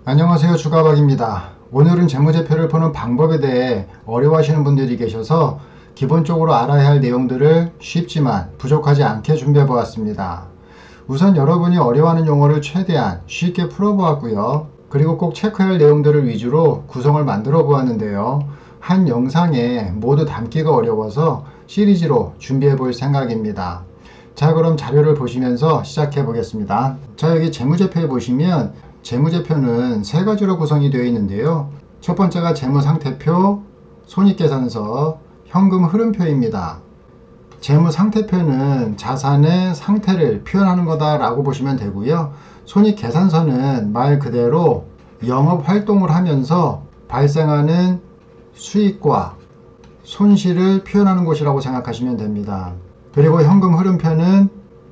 안녕하세요, 주가박입니다. 오늘은 재무제표를 보는 방법에 대해 어려워하시는 분들이 계셔서 기본적으로 알아야 할 내용들을 쉽지만 부족하지 않게 준비해 보았습니다. 우선 여러분이 어려워하는 용어를 최대한 쉽게 풀어보았고요. 그리고 꼭 체크해야 할 내용들을 위주로 구성을 만들어 보았는데요. 한 영상에 모두 담기가 어려워서 시리즈로 준비해 볼 생각입니다. 자, 그럼 자료를 보시면서 시작해 보겠습니다. 자, 여기 재무제표에 보시면 재무제표는 세 가지로 구성이 되어 있는데요. 첫 번째가 재무상태표, 손익계산서, 현금 흐름표입니다. 재무상태표는 자산의 상태를 표현하는 거다라고 보시면 되고요. 손익계산서는 말 그대로 영업활동을 하면서 발생하는 수익과 손실을 표현하는 곳이라고 생각하시면 됩니다. 그리고 현금 흐름표는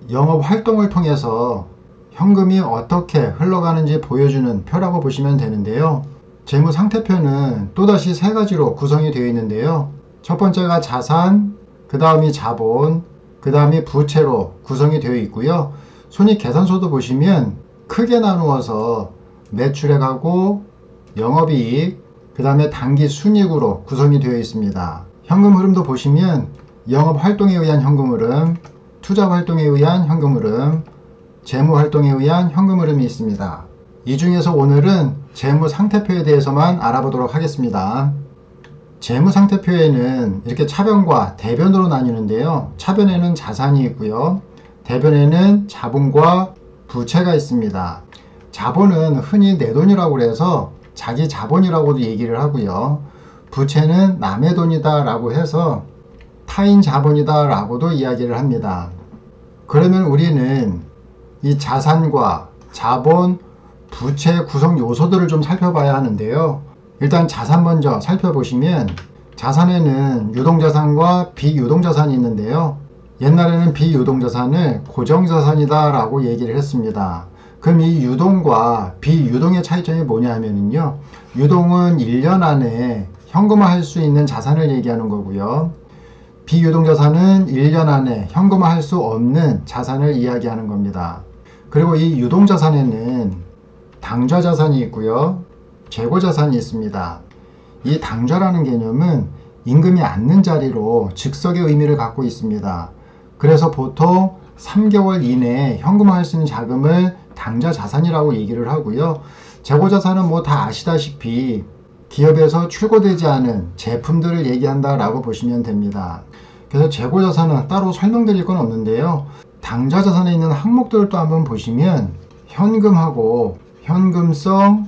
영업활동을 통해서 현금이 어떻게 흘러가는지 보여주는 표라고 보시면 되는데요. 재무상태표는 또다시 세 가지로 구성이 되어 있는데요. 첫 번째가 자산, 그 다음이 자본, 그 다음이 부채로 구성이 되어 있고요. 손익계산서도 보시면 크게 나누어서 매출액하고 영업이익, 그 다음에 당기순이익으로 구성이 되어 있습니다. 현금 흐름도 보시면 영업활동에 의한 현금 흐름, 투자활동에 의한 현금 흐름, 재무활동에 의한 현금 흐름이 있습니다. 이 중에서 오늘은 재무상태표에 대해서만 알아보도록 하겠습니다. 재무상태표에는 이렇게 차변과 대변으로 나뉘는데요. 차변에는 자산이 있고요. 대변에는 자본과 부채가 있습니다. 자본은 흔히 내 돈이라고 해서 자기 자본이라고도 얘기를 하고요. 부채는 남의 돈이다 라고 해서 타인 자본이다 라고도 이야기를 합니다. 그러면 우리는 이 자산과 자본, 부채 구성 요소들을 좀 살펴봐야 하는데요. 일단 자산 먼저 살펴보시면 자산에는 유동자산과 비유동자산이 있는데요. 옛날에는 비유동자산을 고정자산이다 라고 얘기를 했습니다. 그럼 이 유동과 비유동의 차이점이 뭐냐면요. 유동은 1년 안에 현금화할 수 있는 자산을 얘기하는 거고요. 비유동자산은 1년 안에 현금화할 수 없는 자산을 이야기하는 겁니다. 그리고 이 유동자산에는 당좌자산이 있고요. 재고자산이 있습니다. 이 당좌라는 개념은 임금이 앉는 자리로 즉석의 의미를 갖고 있습니다. 그래서 보통 3개월 이내에 현금화할 수 있는 자금을 당좌자산이라고 얘기를 하고요. 재고자산은 뭐 다 아시다시피 기업에서 출고되지 않은 제품들을 얘기한다 라고 보시면 됩니다. 그래서 재고자산은 따로 설명드릴 건 없는데요. 당좌자산에 있는 항목들을 또 한번 보시면 현금하고 현금성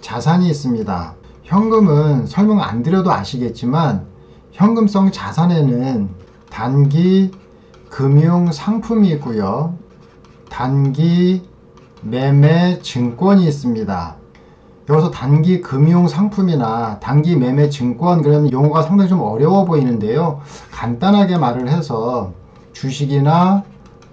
자산이 있습니다. 현금은 설명 안 드려도 아시겠지만 현금성 자산에는 단기 금융 상품이 있고요. 단기 매매 증권이 있습니다. 여기서 단기 금융 상품이나 단기 매매 증권 그런 용어가 상당히 좀 어려워 보이는데요. 간단하게 말을 해서 주식이나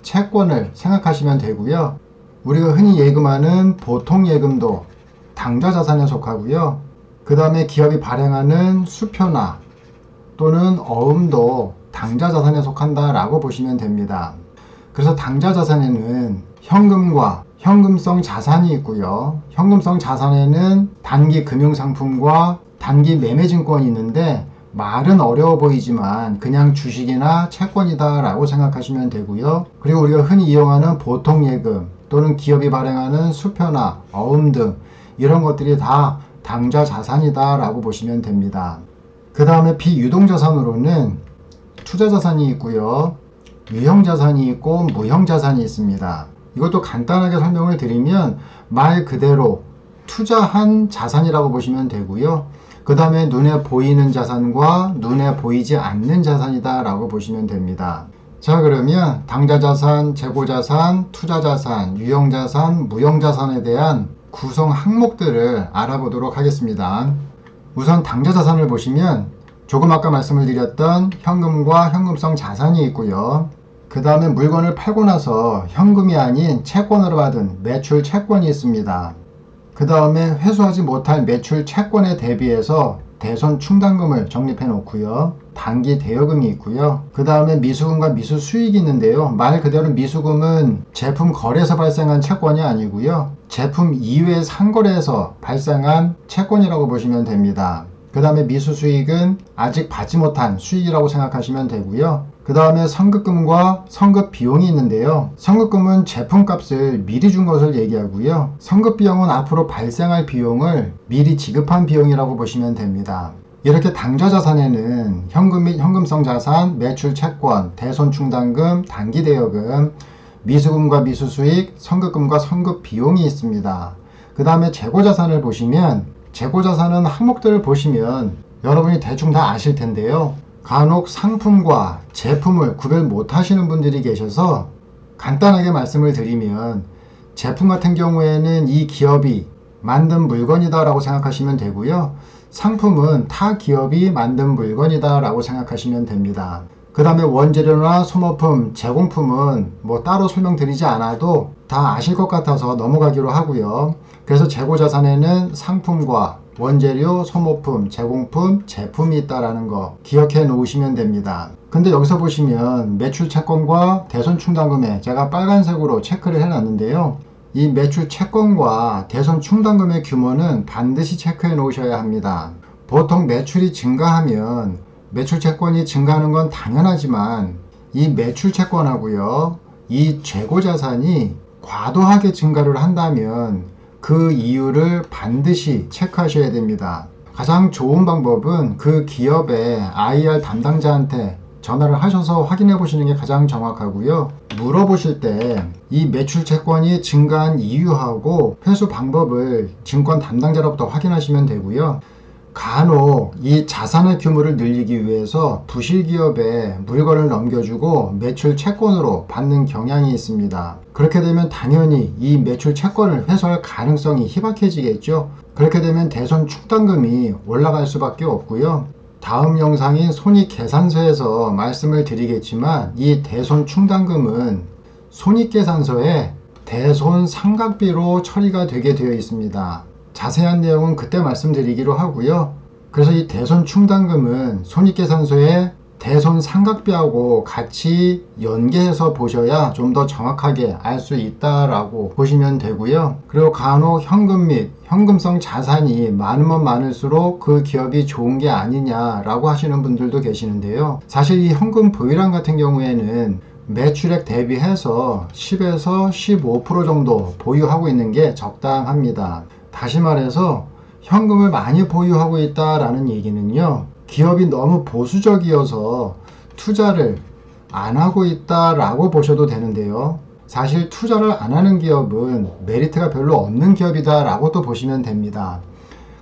채권을 생각하시면 되고요. 우리가 흔히 예금하는 보통 예금도 당좌자산에 속하고요. 그 다음에 기업이 발행하는 수표나 또는 어음도 당좌자산에 속한다 라고 보시면 됩니다. 그래서 당좌자산에는 현금과 현금성 자산이 있고요. 현금성 자산에는 단기 금융상품과 단기 매매증권이 있는데 말은 어려워 보이지만 그냥 주식이나 채권이다 라고 생각하시면 되고요. 그리고 우리가 흔히 이용하는 보통예금 또는 기업이 발행하는 수표나 어음 등 이런 것들이 다 당좌자산이다 라고 보시면 됩니다. 그 다음에 비유동자산으로는 투자자산이 있고요. 유형자산이 있고 무형자산이 있습니다. 이것도 간단하게 설명을 드리면 말 그대로 투자한 자산이라고 보시면 되고요. 그 다음에 눈에 보이는 자산과 눈에 보이지 않는 자산이다 라고 보시면 됩니다. 자, 그러면 당좌자산, 재고자산, 투자자산, 유형자산, 무형자산에 대한 구성 항목들을 알아보도록 하겠습니다. 우선 당좌자산을 보시면 조금 아까 말씀을 드렸던 현금과 현금성 자산이 있고요. 그 다음에 물건을 팔고 나서 현금이 아닌 채권으로 받은 매출 채권이 있습니다. 그 다음에 회수하지 못할 매출 채권에 대비해서 대손 충당금을 적립해 놓고요. 단기 대여금이 있고요. 그 다음에 미수금과 미수수익이 있는데요. 말 그대로 미수금은 제품 거래에서 발생한 채권이 아니고요. 제품 이외 상거래에서 발생한 채권이라고 보시면 됩니다. 그 다음에 미수수익은 아직 받지 못한 수익이라고 생각하시면 되고요. 그 다음에 선급금과 선급비용이 있는데요. 선급금은 제품값을 미리 준 것을 얘기하고요. 선급비용은 앞으로 발생할 비용을 미리 지급한 비용이라고 보시면 됩니다. 이렇게 당좌자산에는 현금 및 현금성 자산, 매출 채권, 대손충당금, 단기대여금, 미수금과 미수수익, 선급금과 선급비용이 있습니다. 그 다음에 재고자산을 보시면 재고자산은 항목들을 보시면 여러분이 대충 다 아실 텐데요. 간혹 상품과 제품을 구별 못 하시는 분들이 계셔서 간단하게 말씀을 드리면 제품 같은 경우에는 이 기업이 만든 물건이다 라고 생각하시면 되고요. 상품은 타 기업이 만든 물건이다 라고 생각하시면 됩니다. 그 다음에 원재료나 소모품, 제공품은 뭐 따로 설명드리지 않아도 다 아실 것 같아서 넘어가기로 하고요. 그래서 재고자산에는 상품과 원재료, 소모품, 제공품, 제품이 있다라는 거 기억해 놓으시면 됩니다. 근데 여기서 보시면 매출 채권과 대손 충당금에 제가 빨간색으로 체크를 해 놨는데요. 이 매출 채권과 대손 충당금의 규모는 반드시 체크해 놓으셔야 합니다. 보통 매출이 증가하면 매출 채권이 증가하는 건 당연하지만 이 매출 채권하고요, 이 재고자산이 과도하게 증가를 한다면 그 이유를 반드시 체크하셔야 됩니다. 가장 좋은 방법은 그 기업의 IR 담당자한테 전화를 하셔서 확인해 보시는 게 가장 정확하고요. 물어보실 때 이 매출 채권이 증가한 이유하고 회수 방법을 증권 담당자로부터 확인하시면 되고요. 간혹 이 자산의 규모를 늘리기 위해서 부실기업에 물건을 넘겨주고 매출 채권으로 받는 경향이 있습니다. 그렇게 되면 당연히 이 매출 채권을 회수할 가능성이 희박해지겠죠. 그렇게 되면 대손 충당금이 올라갈 수밖에 없고요. 다음 영상인 손익계산서에서 말씀을 드리겠지만 이 대손 충당금은 손익계산서에 대손 상각비로 처리가 되게 되어 있습니다. 자세한 내용은 그때 말씀드리기로 하고요. 그래서 이 대손 충당금은 손익계산서에 대손 상각비하고 같이 연계해서 보셔야 좀 더 정확하게 알 수 있다라고 보시면 되고요. 그리고 간혹 현금 및 현금성 자산이 많으면 많을수록 그 기업이 좋은 게 아니냐라고 하시는 분들도 계시는데요. 사실 이 현금 보유량 같은 경우에는 매출액 대비해서 10에서 15% 정도 보유하고 있는 게 적당합니다. 다시 말해서 현금을 많이 보유하고 있다라는 얘기는요, 기업이 너무 보수적이어서 투자를 안 하고 있다라고 보셔도 되는데요. 사실 투자를 안 하는 기업은 메리트가 별로 없는 기업이다 라고 또 보시면 됩니다.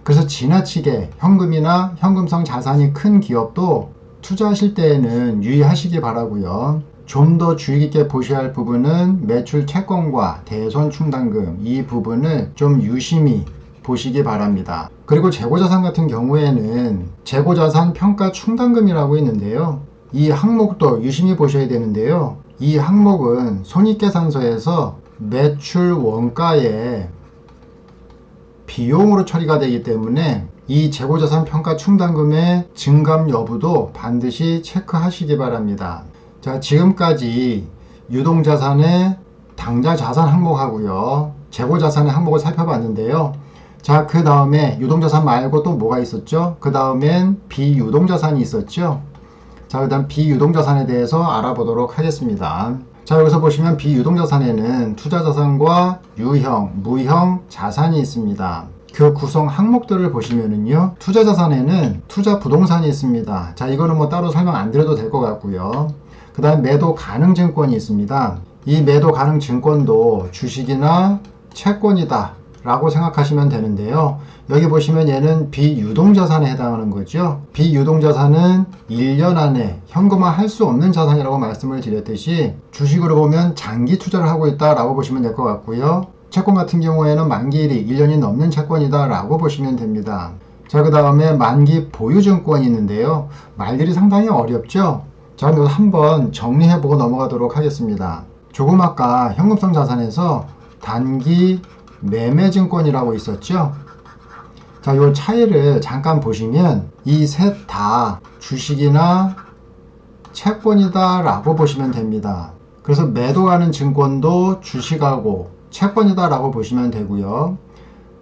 그래서 지나치게 현금이나 현금성 자산이 큰 기업도 투자하실 때에는 유의하시기 바라고요. 좀 더 주의 깊게 보셔야 할 부분은 매출 채권과 대손 충당금, 이 부분을 좀 유심히 보시기 바랍니다. 그리고 재고자산 같은 경우에는 재고자산 평가 충당금이라고 있는데요. 이 항목도 유심히 보셔야 되는데요. 이 항목은 손익계산서에서 매출 원가의 비용으로 처리가 되기 때문에 이 재고자산 평가 충당금의 증감 여부도 반드시 체크하시기 바랍니다. 자, 지금까지 유동자산의 당좌자산 항목하고요, 재고자산의 항목을 살펴봤는데요. 자, 그 다음에 유동자산 말고 또 뭐가 있었죠? 그 다음엔 비유동자산이 있었죠. 자, 그 다음 비유동자산에 대해서 알아보도록 하겠습니다. 자, 여기서 보시면 비유동자산에는 투자자산과 유형, 무형 자산이 있습니다. 그 구성 항목들을 보시면은요, 투자자산에는 투자부동산이 있습니다. 자, 이거는 뭐 따로 설명 안 드려도 될 것 같고요. 그 다음 매도 가능 증권이 있습니다. 이 매도 가능 증권도 주식이나 채권이다 라고 생각하시면 되는데요. 여기 보시면 얘는 비유동자산에 해당하는 거죠. 비유동자산은 1년 안에 현금화 할 수 없는 자산이라고 말씀을 드렸듯이 주식으로 보면 장기 투자를 하고 있다 라고 보시면 될 것 같고요. 채권 같은 경우에는 만기일이 1년이 넘는 채권이다 라고 보시면 됩니다. 자, 그 다음에 만기 보유증권이 있는데요. 말들이 상당히 어렵죠. 자, 그럼 한번 정리해보고 넘어가도록 하겠습니다. 조금 아까 현금성 자산에서 단기 매매증권이라고 있었죠. 자, 요 차이를 잠깐 보시면 이 셋 다 주식이나 채권이다 라고 보시면 됩니다. 그래서 매도하는 증권도 주식하고 채권이다 라고 보시면 되고요.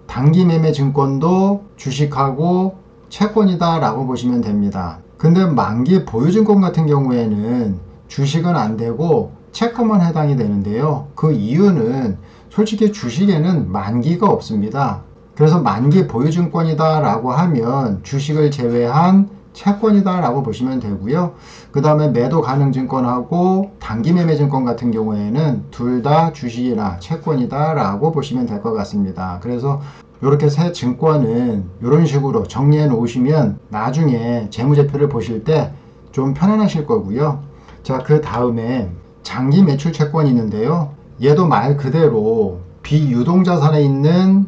단기 매매 증권도 주식하고 채권이다 라고 보시면 됩니다. 근데 만기 보유증권 같은 경우에는 주식은 안 되고 채권만 해당이 되는데요. 그 이유는 솔직히 주식에는 만기가 없습니다. 그래서 만기 보유증권이다 라고 하면 주식을 제외한 채권이다 라고 보시면 되고요. 그 다음에 매도 가능 증권하고 단기 매매 증권 같은 경우에는 둘 다 주식이나 채권이다 라고 보시면 될 것 같습니다. 그래서 이렇게 세 증권은 이런 식으로 정리해 놓으시면 나중에 재무제표를 보실 때 좀 편안하실 거고요. 자, 그 다음에 장기 매출 채권이 있는데요. 얘도 말 그대로 비유동자산에 있는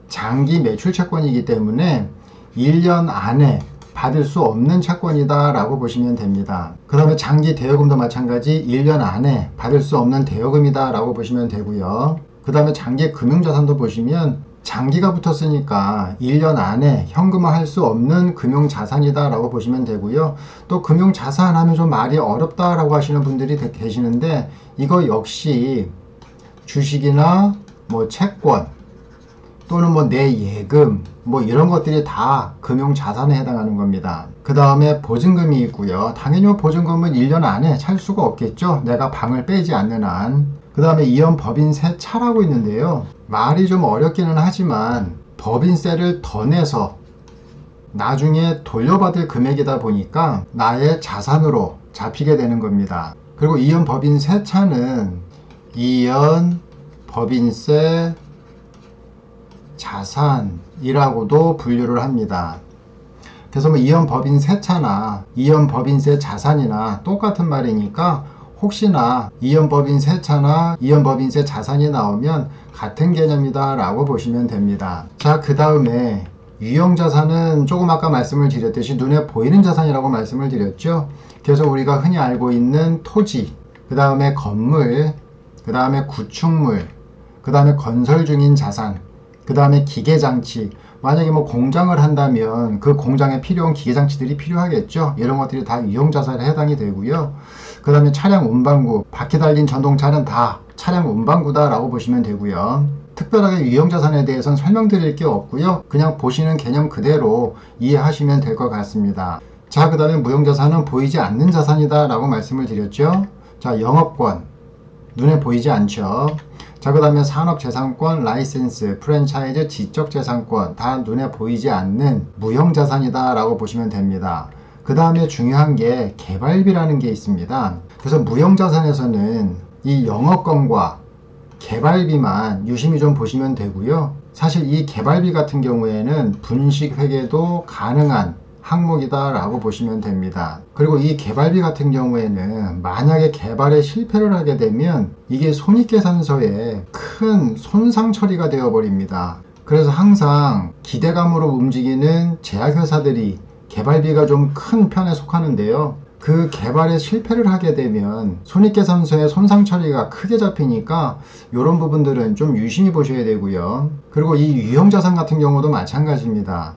장기 매출 채권이기 때문에 1년 안에 받을 수 없는 채권이다 라고 보시면 됩니다. 그 다음에 장기 대여금도 마찬가지 1년 안에 받을 수 없는 대여금이다 라고 보시면 되고요. 그 다음에 장기 금융자산도 보시면 장기가 붙었으니까 1년 안에 현금화할 수 없는 금융자산이다 라고 보시면 되고요. 또 금융자산 하면 좀 말이 어렵다 라고 하시는 분들이 계시는데 이거 역시 주식이나 뭐 채권 또는 뭐 내 예금 뭐 이런 것들이 다 금융자산에 해당하는 겁니다. 그 다음에 보증금이 있고요. 당연히 보증금은 1년 안에 찰 수가 없겠죠. 내가 방을 빼지 않는 한. 그 다음에 이연 법인세 차라고 있는데요. 말이 좀 어렵기는 하지만 법인세를 더 내서 나중에 돌려받을 금액이다 보니까 나의 자산으로 잡히게 되는 겁니다. 그리고 이연 법인세 차는 이연 법인세 자산이라고도 분류를 합니다. 그래서 뭐 이연 법인세 차나 이연 법인세 자산이나 똑같은 말이니까 혹시나 이연 법인세 차나 이연 법인세 자산이 나오면 같은 개념이다 라고 보시면 됩니다. 자, 그 다음에 유형자산은 조금 아까 말씀을 드렸듯이 눈에 보이는 자산이라고 말씀을 드렸죠. 그래서 우리가 흔히 알고 있는 토지, 그 다음에 건물, 그 다음에 구축물, 그 다음에 건설 중인 자산, 그 다음에 기계장치, 만약에 뭐 공장을 한다면 그 공장에 필요한 기계장치들이 필요하겠죠. 이런 것들이 다 유형자산에 해당이 되고요. 그 다음에 차량 운반구, 바퀴 달린 전동차는 다 차량 운반구다 라고 보시면 되고요. 특별하게 유형자산에 대해서는 설명드릴 게 없고요. 그냥 보시는 개념 그대로 이해하시면 될 것 같습니다. 자, 그 다음에 무형자산은 보이지 않는 자산이다 라고 말씀을 드렸죠. 자, 영업권, 눈에 보이지 않죠. 자, 그 다음에 산업재산권, 라이센스, 프랜차이즈, 지적재산권 다 눈에 보이지 않는 무형자산이다 라고 보시면 됩니다. 그 다음에 중요한 게 개발비라는 게 있습니다. 그래서 무형자산에서는 이 영업권과 개발비만 유심히 좀 보시면 되고요. 사실 이 개발비 같은 경우에는 분식회계도 가능한 항목이다 라고 보시면 됩니다. 그리고 이 개발비 같은 경우에는 만약에 개발에 실패를 하게 되면 이게 손익계산서에 큰 손상 처리가 되어 버립니다. 그래서 항상 기대감으로 움직이는 제약회사들이 개발비가 좀 큰 편에 속하는데요. 그 개발에 실패를 하게 되면 손익계산서에 손상 처리가 크게 잡히니까 이런 부분들은 좀 유심히 보셔야 되고요. 그리고 이 유형자산 같은 경우도 마찬가지입니다.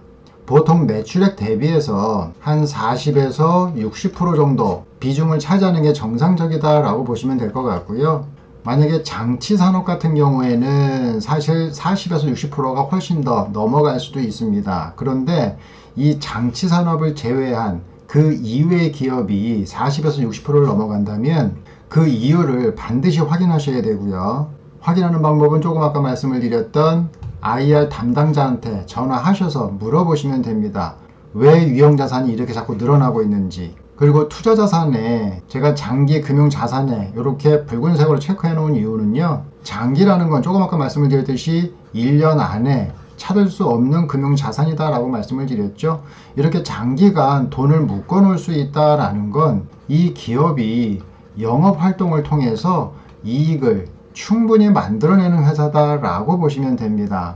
보통 매출액 대비해서 한 40에서 60% 정도 비중을 차지하는 게 정상적이다 라고 보시면 될 것 같고요. 만약에 장치산업 같은 경우에는 사실 40에서 60%가 훨씬 더 넘어갈 수도 있습니다. 그런데 이 장치산업을 제외한 그 이외의 기업이 40에서 60%를 넘어간다면 그 이유를 반드시 확인하셔야 되고요. 확인하는 방법은 조금 아까 말씀을 드렸던 IR 담당자한테 전화하셔서 물어보시면 됩니다. 왜 유형자산이 이렇게 자꾸 늘어나고 있는지. 그리고 투자자산에 제가 장기 금융자산에 이렇게 붉은색으로 체크해 놓은 이유는요. 장기라는 건 조금 아까 말씀을 드렸듯이 1년 안에 찾을 수 없는 금융자산이다 라고 말씀을 드렸죠. 이렇게 장기간 돈을 묶어 놓을 수 있다라는 건 이 기업이 영업활동을 통해서 이익을 충분히 만들어내는 회사다 라고 보시면 됩니다.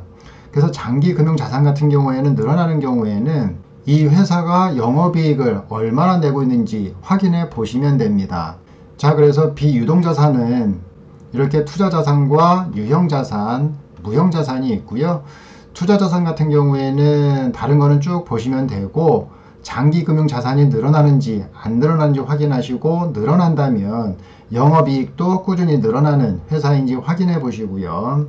그래서 장기 금융자산 같은 경우에는 늘어나는 경우에는 이 회사가 영업이익을 얼마나 내고 있는지 확인해 보시면 됩니다. 자, 그래서 비유동자산은 이렇게 투자자산과 유형자산, 무형자산이 있고요. 투자자산 같은 경우에는 다른 거는 쭉 보시면 되고, 장기금융자산이 늘어나는지 안 늘어나는지 확인하시고, 늘어난다면 영업이익도 꾸준히 늘어나는 회사인지 확인해 보시고요.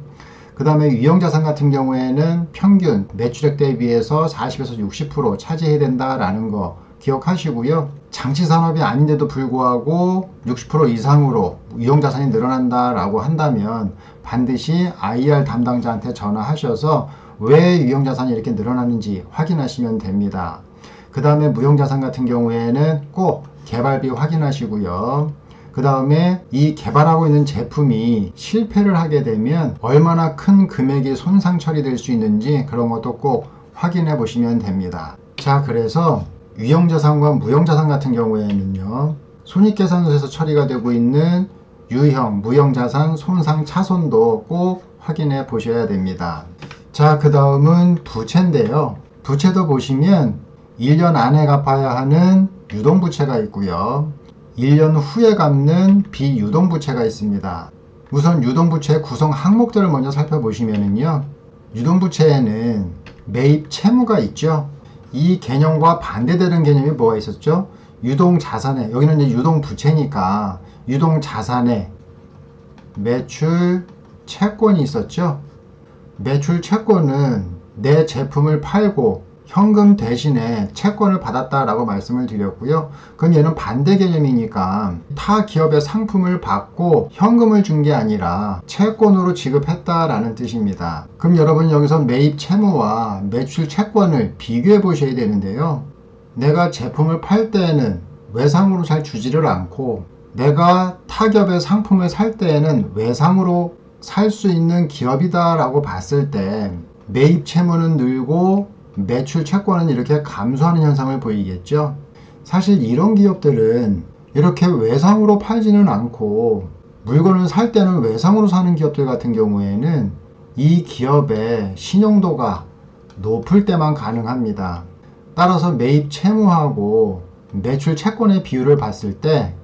그 다음에 유형자산 같은 경우에는 평균 매출액 대비해서 40에서 60% 차지해야 된다라는 거 기억하시고요. 장치산업이 아닌데도 불구하고 60% 이상으로 유형자산이 늘어난다라고 한다면 반드시 IR 담당자한테 전화하셔서 왜 유형자산이 이렇게 늘어나는지 확인하시면 됩니다. 그 다음에 무형자산 같은 경우에는 꼭 개발비 확인하시고요. 그 다음에 이 개발하고 있는 제품이 실패를 하게 되면 얼마나 큰 금액이 손상 처리될 수 있는지 그런 것도 꼭 확인해 보시면 됩니다. 자, 그래서 유형자산과 무형자산 같은 경우에는요, 손익계산서에서 처리가 되고 있는 유형, 무형자산 손상 차손도 꼭 확인해 보셔야 됩니다. 자, 그 다음은 부채인데요. 부채도 보시면 1년 안에 갚아야 하는 유동부채가 있고요. 1년 후에 갚는 비유동부채가 있습니다. 우선 유동부채 구성 항목들을 먼저 살펴보시면요. 유동부채에는 매입 채무가 있죠. 이 개념과 반대되는 개념이 뭐가 있었죠? 유동자산에, 여기는 이제 유동부채니까 유동자산에 매출 채권이 있었죠. 매출 채권은 내 제품을 팔고 현금 대신에 채권을 받았다라고 말씀을 드렸고요. 그럼 얘는 반대 개념이니까 타 기업의 상품을 받고 현금을 준 게 아니라 채권으로 지급했다라는 뜻입니다. 그럼 여러분 여기서 매입 채무와 매출 채권을 비교해 보셔야 되는데요. 내가 제품을 팔 때에는 외상으로 잘 주지를 않고 내가 타 기업의 상품을 살 때에는 외상으로 살 수 있는 기업이다라고 봤을 때 매입 채무는 늘고 매출 채권은 이렇게 감소하는 현상을 보이겠죠. 사실 이런 기업들은 이렇게 외상으로 팔지는 않고 물건을 살 때는 외상으로 사는 기업들 같은 경우에는 이 기업의 신용도가 높을 때만 가능합니다. 따라서 매입 채무하고 매출 채권의 비율을 봤을 때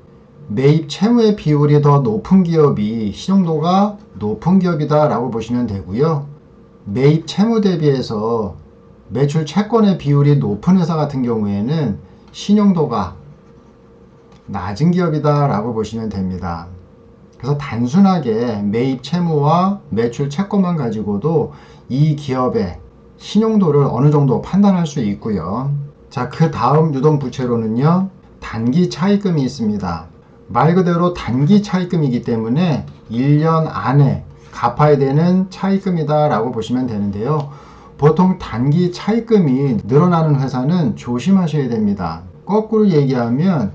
매입 채무의 비율이 더 높은 기업이 신용도가 높은 기업이다 라고 보시면 되고요. 매입 채무 대비해서 매출 채권의 비율이 높은 회사 같은 경우에는 신용도가 낮은 기업이다 라고 보시면 됩니다. 그래서 단순하게 매입 채무와 매출 채권만 가지고도 이 기업의 신용도를 어느 정도 판단할 수 있고요. 자, 그 다음 유동부채로는요, 단기 차입금이 있습니다. 말 그대로 단기 차입금이기 때문에 1년 안에 갚아야 되는 차입금이다 라고 보시면 되는데요. 보통 단기 차입금이 늘어나는 회사는 조심하셔야 됩니다. 거꾸로 얘기하면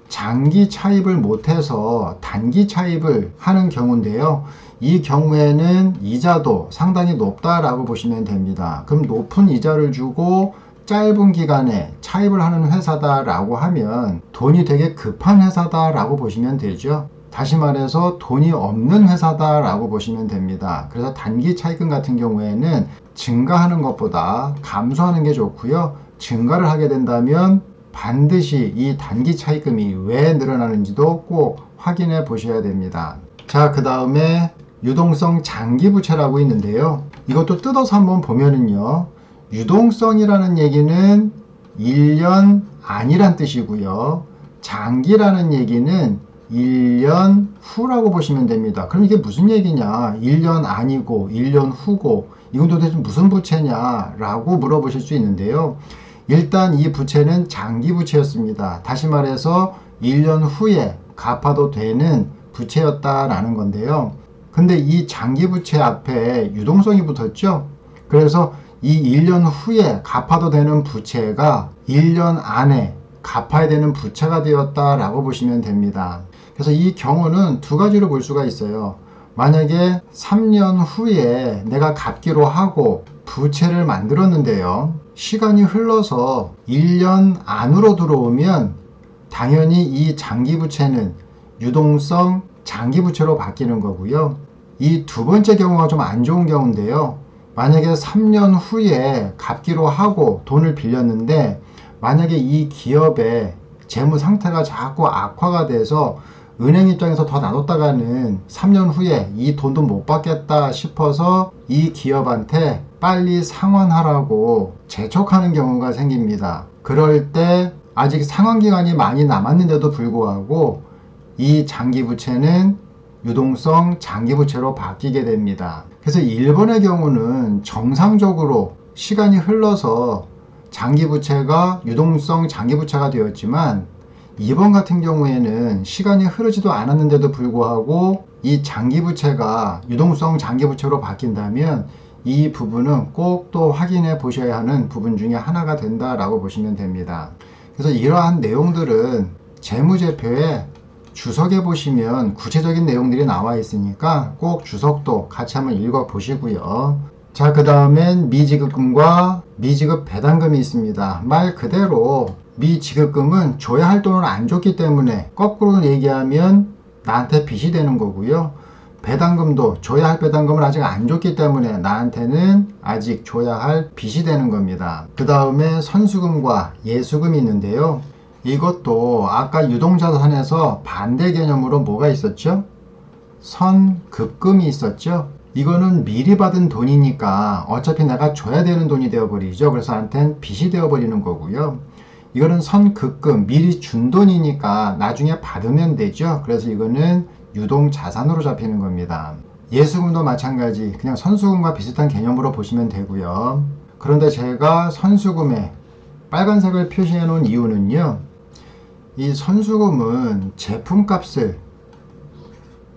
장기 차입을 못해서 단기 차입을 하는 경우인데요. 이 경우에는 이자도 상당히 높다라고 보시면 됩니다. 그럼 높은 이자를 주고 짧은 기간에 차입을 하는 회사다라고 하면 돈이 되게 급한 회사다라고 보시면 되죠. 다시 말해서 돈이 없는 회사다라고 보시면 됩니다. 그래서 단기 차입금 같은 경우에는 증가하는 것보다 감소하는 게 좋고요. 증가를 하게 된다면 반드시 이 단기 차입금이 왜 늘어나는지도 꼭 확인해 보셔야 됩니다. 자, 그 다음에 유동성 장기 부채라고 있는데요. 이것도 뜯어서 한번 보면은요. 유동성이라는 얘기는 1년 안이란 뜻이고요. 장기라는 얘기는 1년 후라고 보시면 됩니다. 그럼 이게 무슨 얘기냐? 1년 안이고 1년 후고 이건 도대체 무슨 부채냐? 라고 물어보실 수 있는데요. 일단 이 부채는 장기 부채였습니다. 다시 말해서 1년 후에 갚아도 되는 부채였다라는 건데요. 근데 이 장기 부채 앞에 유동성이 붙었죠? 그래서 이 1년 후에 갚아도 되는 부채가 1년 안에 갚아야 되는 부채가 되었다라고 보시면 됩니다. 그래서 이 경우는 두 가지로 볼 수가 있어요. 만약에 3년 후에 내가 갚기로 하고 부채를 만들었는데요. 시간이 흘러서 1년 안으로 들어오면 당연히 이 장기 부채는 유동성 장기 부채로 바뀌는 거고요. 이 두 번째 경우가 좀 안 좋은 경우인데요. 만약에 3년 후에 갚기로 하고 돈을 빌렸는데 만약에 이 기업의 재무 상태가 자꾸 악화가 돼서 은행 입장에서 더 놔뒀다가는 3년 후에 이 돈도 못 받겠다 싶어서 이 기업한테 빨리 상환하라고 재촉하는 경우가 생깁니다. 그럴 때 아직 상환기간이 많이 남았는데도 불구하고 이 장기부채는 유동성 장기부채로 바뀌게 됩니다. 그래서 1번의 경우는 정상적으로 시간이 흘러서 장기부채가 유동성 장기부채가 되었지만 2번 같은 경우에는 시간이 흐르지도 않았는데도 불구하고 이 장기부채가 유동성 장기부채로 바뀐다면 이 부분은 꼭 또 확인해 보셔야 하는 부분 중에 하나가 된다라고 보시면 됩니다. 그래서 이러한 내용들은 재무제표에 주석에 보시면 구체적인 내용들이 나와 있으니까 꼭 주석도 같이 한번 읽어 보시고요. 자, 그 다음엔 미지급금과 미지급 배당금이 있습니다. 말 그대로 미지급금은 줘야 할 돈을 안 줬기 때문에 거꾸로 얘기하면 나한테 빚이 되는 거고요. 배당금도 줘야 할 배당금을 아직 안 줬기 때문에 나한테는 아직 줘야 할 빚이 되는 겁니다. 그 다음에 선수금과 예수금이 있는데요. 이것도 아까 유동자산에서 반대 개념으로 뭐가 있었죠? 선급금이 있었죠. 이거는 미리 받은 돈이니까 어차피 내가 줘야 되는 돈이 되어버리죠. 그래서 나한테는 빚이 되어버리는 거고요. 이거는 선급금, 미리 준 돈이니까 나중에 받으면 되죠. 그래서 이거는 유동자산으로 잡히는 겁니다. 예수금도 마찬가지, 그냥 선수금과 비슷한 개념으로 보시면 되고요. 그런데 제가 선수금에 빨간색을 표시해 놓은 이유는요, 이 선수금은 제품값을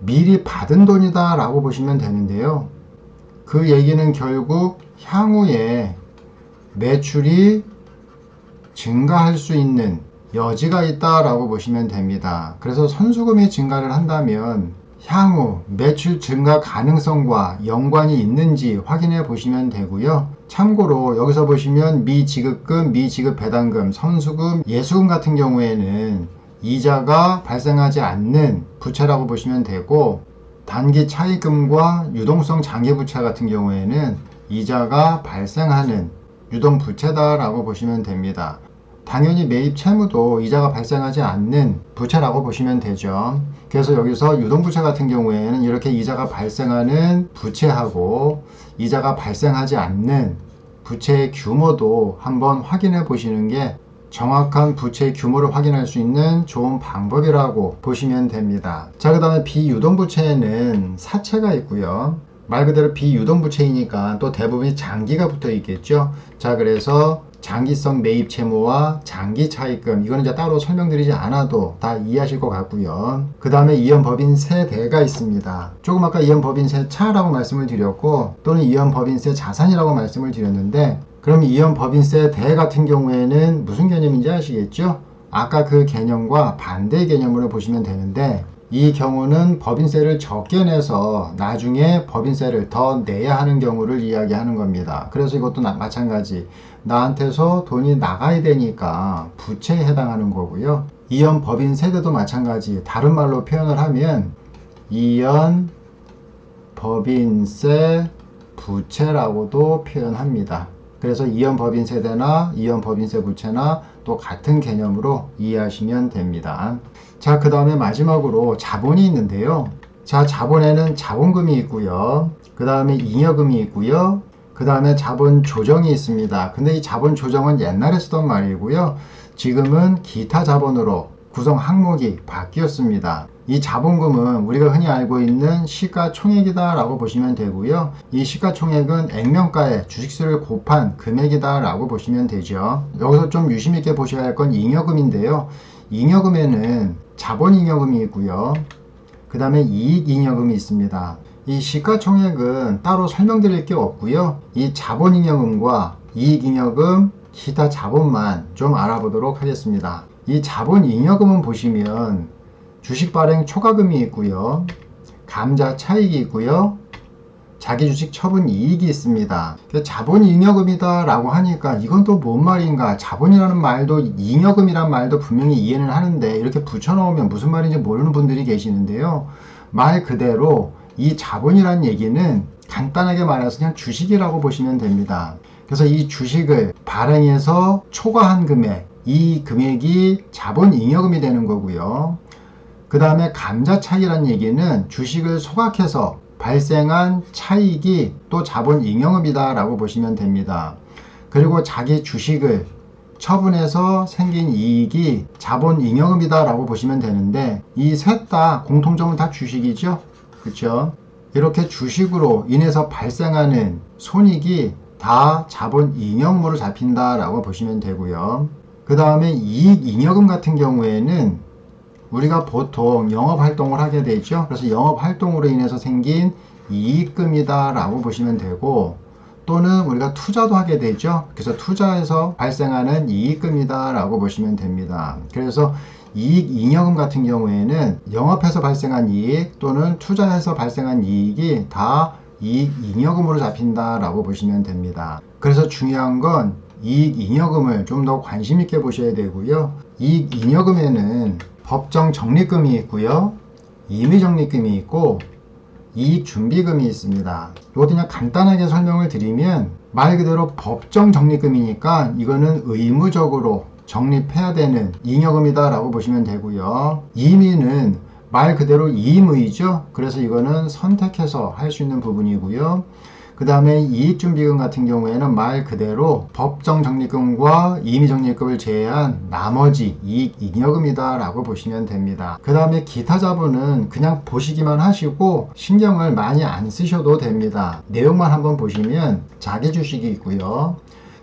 미리 받은 돈이다 라고 보시면 되는데요. 그 얘기는 결국 향후에 매출이 증가할 수 있는 여지가 있다라고 보시면 됩니다. 그래서 선수금이 증가를 한다면 향후 매출 증가 가능성과 연관이 있는지 확인해 보시면 되고요. 참고로 여기서 보시면 미지급금, 미지급 배당금, 선수금, 예수금 같은 경우에는 이자가 발생하지 않는 부채라고 보시면 되고, 단기 차입금과 유동성 장기부채 같은 경우에는 이자가 발생하는 유동부채다라고 보시면 됩니다. 당연히 매입 채무도 이자가 발생하지 않는 부채라고 보시면 되죠. 그래서 여기서 유동부채 같은 경우에는 이렇게 이자가 발생하는 부채하고 이자가 발생하지 않는 부채의 규모도 한번 확인해 보시는 게 정확한 부채의 규모를 확인할 수 있는 좋은 방법이라고 보시면 됩니다. 자, 그 다음에 비유동부채에는 사채가 있고요. 말 그대로 비유동부채이니까 또 대부분이 장기가 붙어 있겠죠. 자, 그래서 장기성 매입 채무와 장기 차입금, 이거는 이제 따로 설명드리지 않아도 다 이해하실 것 같고요. 그 다음에 이연법인세 대가 있습니다. 조금 아까 이연법인세 차라고 말씀을 드렸고, 또는 이연법인세 자산이라고 말씀을 드렸는데, 그럼 이연법인세 대 같은 경우에는 무슨 개념인지 아시겠죠? 아까 그 개념과 반대 개념으로 보시면 되는데, 이 경우는 법인세를 적게 내서 나중에 법인세를 더 내야 하는 경우를 이야기하는 겁니다. 그래서 이것도 마찬가지, 나한테서 돈이 나가야 되니까 부채에 해당하는 거고요. 이연 법인세대도 마찬가지, 다른 말로 표현을 하면 이연 법인세 부채라고도 표현합니다. 그래서 이연 법인세대나 이연 법인세 부채나 또 같은 개념으로 이해하시면 됩니다. 자, 그 다음에 마지막으로 자본이 있는데요. 자, 자본에는 자본금이 있고요. 그 다음에 잉여금이 있고요. 그 다음에 자본 조정이 있습니다. 근데 이 자본 조정은 옛날에 쓰던 말이고요. 지금은 기타 자본으로 구성 항목이 바뀌었습니다. 이 자본금은 우리가 흔히 알고 있는 시가총액이다 라고 보시면 되고요. 이 시가총액은 액면가에 주식수를 곱한 금액이다 라고 보시면 되죠. 여기서 좀 유심 있게 보셔야 할 건 잉여금인데요. 잉여금에는 자본잉여금이 있고요. 그 다음에 이익잉여금이 있습니다. 이 시가총액은 따로 설명드릴 게 없고요. 이 자본잉여금과 이익잉여금, 기타 자본만 좀 알아보도록 하겠습니다. 이 자본잉여금은 보시면 주식발행 초과금이 있고요. 감자 차익이 있고요. 자기주식 처분 이익이 있습니다. 자본잉여금이다 라고 하니까 이건 또 뭔 말인가, 자본이라는 말도 잉여금이란 말도 분명히 이해는 하는데 이렇게 붙여놓으면 무슨 말인지 모르는 분들이 계시는데요. 말 그대로 이 자본이란 얘기는 간단하게 말해서 그냥 주식이라고 보시면 됩니다. 그래서 이 주식을 발행해서 초과한 금액, 이 금액이 자본잉여금이 되는 거고요. 그 다음에 감자 차익이란 얘기는 주식을 소각해서 발생한 차익이 또 자본 잉여금이다 라고 보시면 됩니다. 그리고 자기 주식을 처분해서 생긴 이익이 자본 잉여금이다 라고 보시면 되는데, 이 셋 다 공통점은 다 주식이죠. 그렇죠? 이렇게 주식으로 인해서 발생하는 손익이 다 자본 잉여금으로 잡힌다 라고 보시면 되고요. 그 다음에 이익 잉여금 같은 경우에는 우리가 보통 영업활동을 하게 되죠. 그래서 영업활동으로 인해서 생긴 이익금이다 라고 보시면 되고, 또는 우리가 투자도 하게 되죠. 그래서 투자에서 발생하는 이익금이다 라고 보시면 됩니다. 그래서 이익 잉여금 같은 경우에는 영업해서 발생한 이익 또는 투자해서 발생한 이익이 다 이익 잉여금으로 잡힌다 라고 보시면 됩니다. 그래서 중요한 건 이익 잉여금을 좀 더 관심 있게 보셔야 되고요. 이익 잉여금에는 법정 적립금이 있고요, 임의 적립금이 있고 이익 준비금이 있습니다. 이것도 그냥 간단하게 설명을 드리면, 말 그대로 법정 적립금이니까 이거는 의무적으로 적립해야 되는 잉여금이다 라고 보시면 되고요. 임의는 말 그대로 임의죠. 그래서 이거는 선택해서 할 수 있는 부분이고요. 그 다음에 이익준비금 같은 경우에는 말 그대로 법정적립금과 임의적립금을 제외한 나머지 이익잉여금이다 라고 보시면 됩니다. 그 다음에 기타 자본은 그냥 보시기만 하시고 신경을 많이 안 쓰셔도 됩니다. 내용만 한번 보시면 자기 주식이 있고요,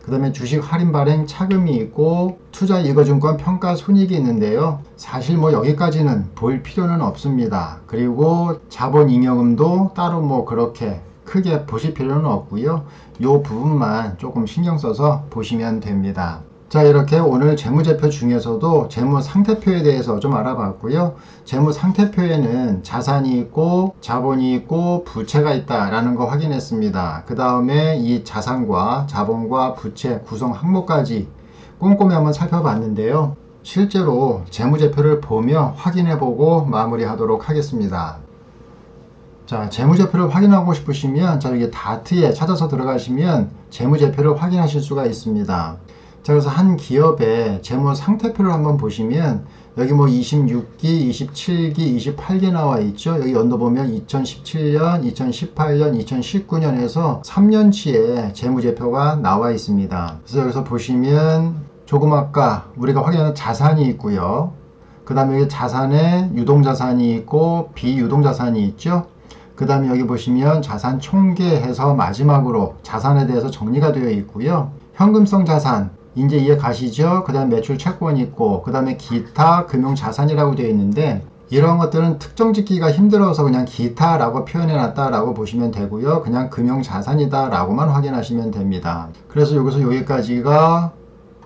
그 다음에 주식 할인 발행 차금이 있고 투자이거증권 평가 손익이 있는데요. 사실 뭐 여기까지는 볼 필요는 없습니다. 그리고 자본잉여금도 따로 뭐 그렇게 크게 보실 필요는 없고요. 이 부분만 조금 신경 써서 보시면 됩니다. 자, 이렇게 오늘 재무제표 중에서도 재무상태표에 대해서 좀 알아봤고요. 재무상태표에는 자산이 있고 자본이 있고 부채가 있다라는 거 확인했습니다. 그 다음에 이 자산과 자본과 부채 구성 항목까지 꼼꼼히 한번 살펴봤는데요. 실제로 재무제표를 보며 확인해보고 마무리하도록 하겠습니다. 자, 재무제표를 확인하고 싶으시면 자, 여기 다트에 찾아서 들어가시면 재무제표를 확인하실 수가 있습니다. 자, 그래서 한 기업의 재무상태표를 한번 보시면 여기 뭐 26기, 27기, 28기 나와 있죠. 여기 연도 보면 2017년, 2018년, 2019년에서 3년치의 재무제표가 나와 있습니다. 그래서 여기서 보시면 조금 아까 우리가 확인하는 자산이 있고요. 그 다음에 여기 자산에 유동자산이 있고 비유동자산이 있죠. 그 다음에 여기 보시면 자산 총계해서 마지막으로 자산에 대해서 정리가 되어 있고요. 현금성 자산, 이제 이해 가시죠? 그 다음 매출 채권이 있고, 그 다음에 기타 금융자산이라고 되어 있는데, 이런 것들은 특정 짓기가 힘들어서 그냥 기타라고 표현해 놨다라고 보시면 되고요. 그냥 금융자산이다라고만 확인하시면 됩니다. 그래서 여기서 여기까지가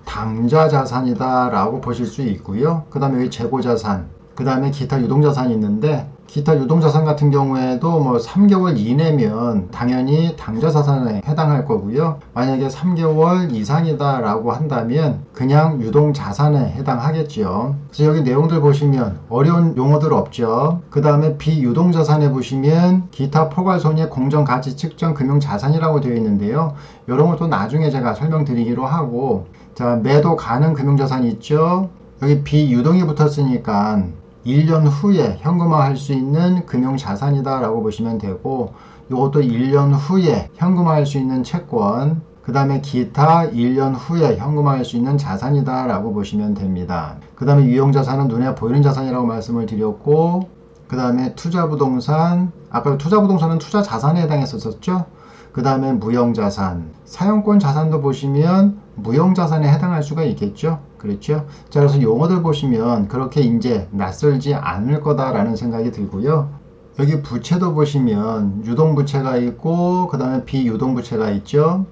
당좌자산이다라고 보실 수 있고요. 그 다음에 여기 재고자산, 그 다음에 기타 유동자산이 있는데, 기타 유동자산 같은 경우에도 뭐 3개월 이내면 당연히 당좌자산에 해당할 거고요. 만약에 3개월 이상이다 라고 한다면 그냥 유동자산에 해당하겠죠. 그래서 여기 내용들 보시면 어려운 용어들 없죠. 그 다음에 비유동자산에 보시면 기타 포괄손익 공정가치 측정 금융자산이라고 되어 있는데요. 이런 것도 나중에 제가 설명드리기로 하고, 자, 매도 가능 금융자산이 있죠. 여기 비유동이 붙었으니까 1년 후에 현금화할 수 있는 금융자산이다 라고 보시면 되고, 이것도 1년 후에 현금화할 수 있는 채권, 그 다음에 기타 1년 후에 현금화할 수 있는 자산이다 라고 보시면 됩니다. 그 다음에 유형자산은 눈에 보이는 자산이라고 말씀을 드렸고, 그 다음에 투자부동산, 아까 투자부동산은 투자자산에 해당했었죠. 그 다음에 무형자산, 사용권 자산도 보시면 무형자산에 해당할 수가 있겠죠. 그렇죠? 자, 그래서 용어들 보시면 그렇게 이제 낯설지 않을 거다라는 생각이 들고요. 여기 부채도 보시면 유동부채가 있고, 그 다음에 비유동부채가 있죠.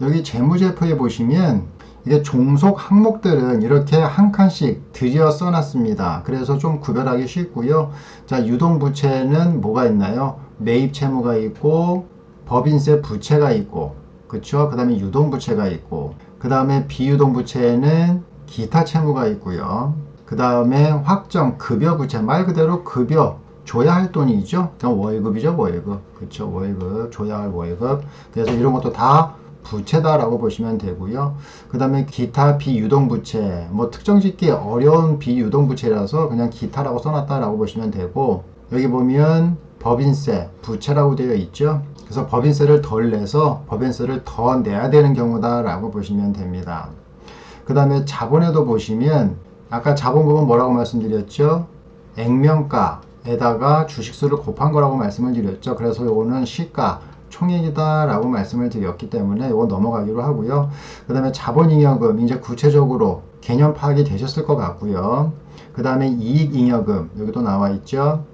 여기 재무제표에 보시면 이게 종속 항목들은 이렇게 한 칸씩 들여 써놨습니다. 그래서 좀 구별하기 쉽고요. 자, 유동부채는 뭐가 있나요? 매입채무가 있고, 법인세 부채가 있고, 그쵸? 그 다음에 유동부채가 있고, 그 다음에 비유동부채에는 기타 채무가 있고요. 그 다음에 확정 급여부채, 말 그대로 급여 줘야 할 돈이죠. 그냥 월급이죠, 월급. 그쵸? 월급, 줘야 할 월급. 그래서 이런 것도 다 부채다라고 보시면 되고요. 그 다음에 기타 비유동부채, 뭐 특정 짓기 어려운 비유동부채라서 그냥 기타라고 써놨다라고 보시면 되고, 여기 보면 법인세, 부채라고 되어 있죠. 그래서 법인세를 덜 내서 법인세를 더 내야 되는 경우다 라고 보시면 됩니다. 그 다음에 자본에도 보시면 아까 자본금은 뭐라고 말씀드렸죠? 액면가에다가 주식수를 곱한 거라고 말씀을 드렸죠. 그래서 요거는 시가 총액이다 라고 말씀을 드렸기 때문에 이거 넘어가기로 하고요. 그 다음에 자본잉여금 이제 구체적으로 개념 파악이 되셨을 것 같고요. 그 다음에 이익잉여금 여기도 나와 있죠.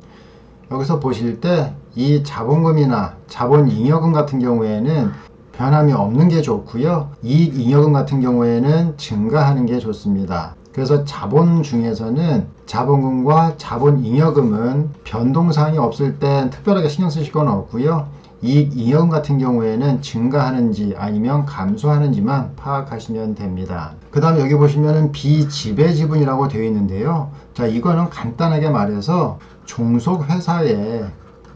여기서 보실 때 이 자본금이나 자본잉여금 같은 경우에는 변함이 없는 게 좋고요. 이익잉여금 같은 경우에는 증가하는 게 좋습니다. 그래서 자본 중에서는 자본금과 자본잉여금은 변동사항이 없을 땐 특별하게 신경 쓰실 건 없고요. 이익잉여금 같은 경우에는 증가하는지 아니면 감소하는지만 파악하시면 됩니다. 그 다음에 여기 보시면은 비지배지분이라고 되어 있는데요. 자, 이거는 간단하게 말해서 종속회사의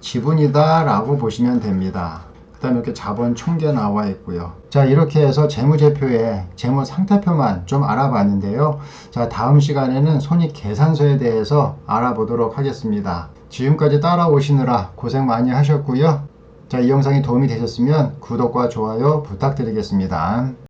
지분이다 라고 보시면 됩니다. 그 다음에 이렇게 자본 총계 나와 있고요. 자, 이렇게 해서 재무제표에 재무상태표만 좀 알아봤는데요. 자, 다음 시간에는 손익계산서에 대해서 알아보도록 하겠습니다. 지금까지 따라오시느라 고생 많이 하셨고요. 자, 이 영상이 도움이 되셨으면 구독과 좋아요 부탁드리겠습니다.